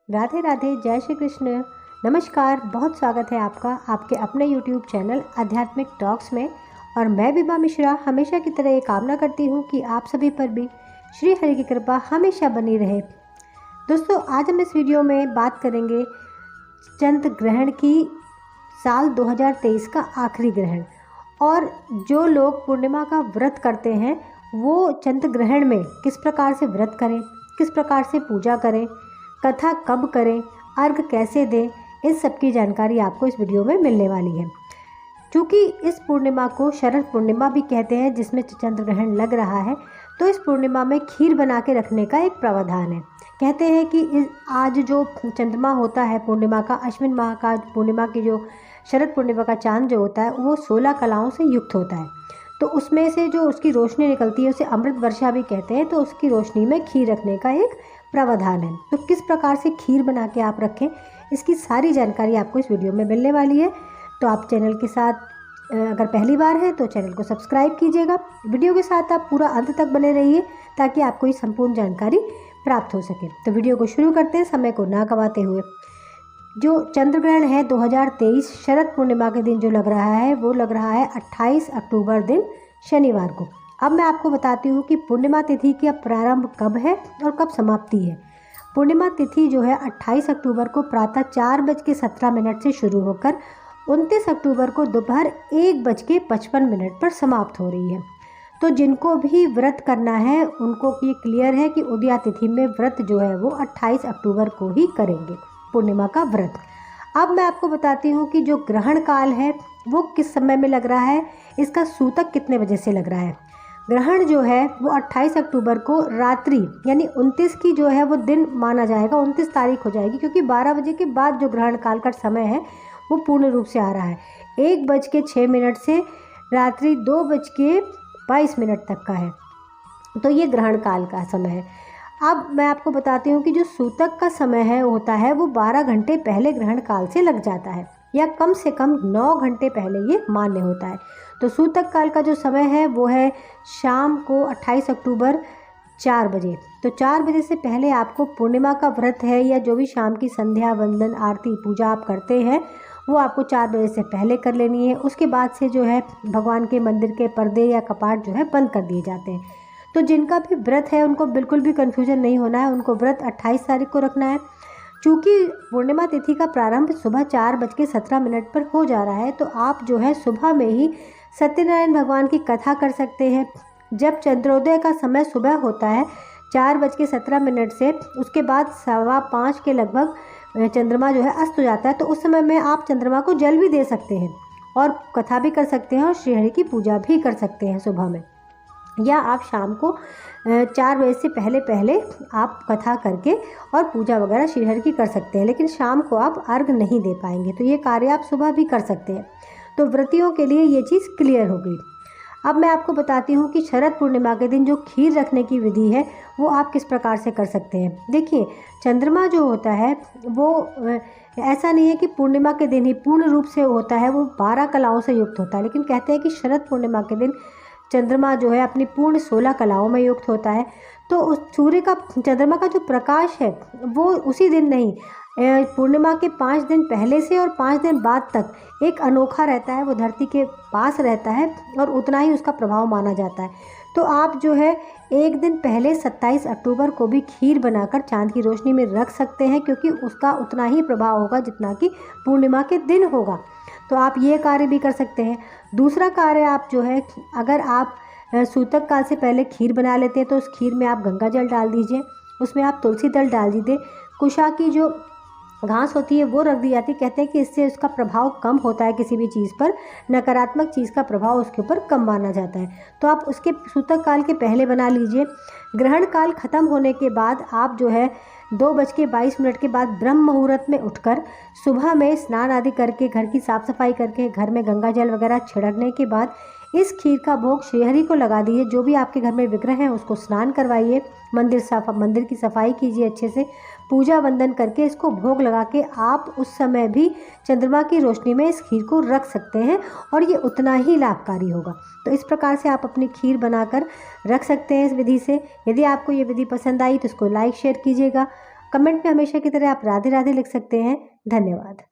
राधे राधे, जय श्री कृष्ण। नमस्कार, बहुत स्वागत है आपका आपके अपने YouTube चैनल आध्यात्मिक टॉक्स में। और मैं विभा मिश्रा हमेशा की तरह ये कामना करती हूँ कि आप सभी पर भी श्री हरि की कृपा हमेशा बनी रहे। दोस्तों, आज हम इस वीडियो में बात करेंगे चंद्र ग्रहण की, साल 2023 का आखिरी ग्रहण। और जो लोग पूर्णिमा का व्रत करते हैं वो चंद्र ग्रहण में किस प्रकार से व्रत करें, किस प्रकार से पूजा करें, कथा कब करें, अर्घ कैसे दें, इस सब की जानकारी आपको इस वीडियो में मिलने वाली है। क्योंकि इस पूर्णिमा को शरद पूर्णिमा भी कहते हैं, जिसमें चंद्र ग्रहण लग रहा है, तो इस पूर्णिमा में खीर बना के रखने का एक प्रावधान है। कहते हैं कि आज जो चंद्रमा होता है पूर्णिमा का, अश्विन माह का पूर्णिमा की जो शरद पूर्णिमा का चांद जो होता है वो 16 कलाओं से युक्त होता है। तो उसमें से जो उसकी रोशनी निकलती है उसे अमृत वर्षा भी कहते हैं। तो उसकी रोशनी में खीर रखने का एक प्रावधान है। तो किस प्रकार से खीर बना के आप रखें, इसकी सारी जानकारी आपको इस वीडियो में मिलने वाली है। तो आप चैनल के साथ अगर पहली बार है तो चैनल को सब्सक्राइब कीजिएगा। वीडियो के साथ आप पूरा अंत तक बने रहिए ताकि आपको ये संपूर्ण जानकारी प्राप्त हो सके। तो वीडियो को शुरू करते हैं समय को ना गवाते हुए। जो चंद्र ग्रहण है 2023 शरद पूर्णिमा के दिन जो लग रहा है वो लग रहा है 28 अक्टूबर दिन शनिवार को। अब मैं आपको बताती हूँ कि पूर्णिमा तिथि का प्रारंभ कब है और कब समाप्ति है। पूर्णिमा तिथि जो है 28 अक्टूबर को प्रातः 4:17 से शुरू होकर 29 अक्टूबर को दोपहर 1:55 पर समाप्त हो रही है। तो जिनको भी व्रत करना है उनको ये क्लियर है कि उदया तिथि में व्रत जो है वो 28 अक्टूबर को ही करेंगे, पूर्णिमा का व्रत। अब मैं आपको बताती हूँ कि जो ग्रहण काल है वो किस समय में लग रहा है, इसका सूतक कितने बजे से लग रहा है। ग्रहण जो है वो 28 अक्टूबर को रात्रि यानी 29 की जो है वो दिन माना जाएगा, 29 तारीख हो जाएगी, क्योंकि 12 बजे के बाद जो ग्रहण काल का समय है वो पूर्ण रूप से आ रहा है। 1:06 से रात्रि 2:22 तक का है। तो ये ग्रहण काल का समय है। अब मैं आपको बताती हूँ कि जो सूतक का समय है होता है वो 12 घंटे पहले ग्रहण काल से लग जाता है, या कम से कम 9 घंटे पहले ये मान्य होता है। तो सूतक काल का जो समय है वो है शाम को 28 अक्टूबर 4 बजे। तो 4 बजे से पहले आपको पूर्णिमा का व्रत है या जो भी शाम की संध्या वंदन आरती पूजा आप करते हैं वो आपको 4 बजे से पहले कर लेनी है। उसके बाद से जो है भगवान के मंदिर के पर्दे या कपाट जो है बंद कर दिए जाते हैं। तो जिनका भी व्रत है उनको बिल्कुल भी कन्फ्यूजन नहीं होना है, उनको व्रत 28 तारीख को रखना है। चूँकि पूर्णिमा तिथि का प्रारंभ सुबह 4:17 पर हो जा रहा है, तो आप जो है सुबह में ही सत्यनारायण भगवान की कथा कर सकते हैं। जब चंद्रोदय का समय सुबह होता है 4:17 से, उसके बाद 5:15 के लगभग चंद्रमा जो है अस्त हो जाता है। तो उस समय में आप चंद्रमा को जल भी दे सकते हैं और कथा भी कर सकते हैं और श्रीहरि की पूजा भी कर सकते हैं सुबह में, या आप शाम को 4 बजे से पहले पहले आप कथा करके और पूजा वगैरह श्रीहरि की कर सकते हैं। लेकिन शाम को आप अर्घ नहीं दे पाएंगे, तो ये कार्य आप सुबह भी कर सकते हैं। तो व्रतियों के लिए ये चीज़ क्लियर हो गई। अब मैं आपको बताती हूँ कि शरद पूर्णिमा के दिन जो खीर रखने की विधि है वो आप किस प्रकार से कर सकते हैं। देखिए, चंद्रमा जो होता है वो ऐसा नहीं है कि पूर्णिमा के दिन ही पूर्ण रूप से होता है, वो 12 कलाओं से युक्त होता है। लेकिन कहते हैं कि शरद पूर्णिमा के दिन चंद्रमा जो है अपनी पूर्ण 16 कलाओं में युक्त होता है। तो उस सूर्य का, चंद्रमा का जो प्रकाश है वो उसी दिन नहीं, पूर्णिमा के 5 दिन पहले से और 5 दिन बाद तक एक अनोखा रहता है, वो धरती के पास रहता है और उतना ही उसका प्रभाव माना जाता है। तो आप जो है एक दिन पहले 27 अक्टूबर को भी खीर बनाकर चांद की रोशनी में रख सकते हैं, क्योंकि उसका उतना ही प्रभाव होगा जितना कि पूर्णिमा के दिन होगा। तो आप ये कार्य भी कर सकते हैं। दूसरा कार्य आप जो है, अगर आप सूतक काल से पहले खीर बना लेते हैं तो उस खीर में आप गंगा जल डाल दीजिए, उसमें आप तुलसी दल डाल दीजिए, कुशा की जो घास होती है वो रख दी जाती है। कहते हैं कि इससे उसका प्रभाव कम होता है, किसी भी चीज़ पर नकारात्मक चीज़ का प्रभाव उसके ऊपर कम माना जाता है। तो आप उसके सूतक काल के पहले बना लीजिए। ग्रहण काल खत्म होने के बाद आप जो है 2:22 के बाद ब्रह्म मुहूर्त में उठकर सुबह में स्नान आदि करके, घर की साफ़ सफाई करके, घर में गंगा जल वगैरह छिड़कने के बाद इस खीर का भोग श्रीहरि को लगा दीजिए। जो भी आपके घर में विग्रह हैं उसको स्नान करवाइए, मंदिर की सफाई कीजिए अच्छे से, पूजा वंदन करके इसको भोग लगा के आप उस समय भी चंद्रमा की रोशनी में इस खीर को रख सकते हैं और ये उतना ही लाभकारी होगा। तो इस प्रकार से आप अपनी खीर बनाकर रख सकते हैं इस विधि से। यदि आपको ये विधि पसंद आई तो इसको लाइक शेयर कीजिएगा। कमेंट में हमेशा की तरह आप राधे राधे लिख सकते हैं। धन्यवाद।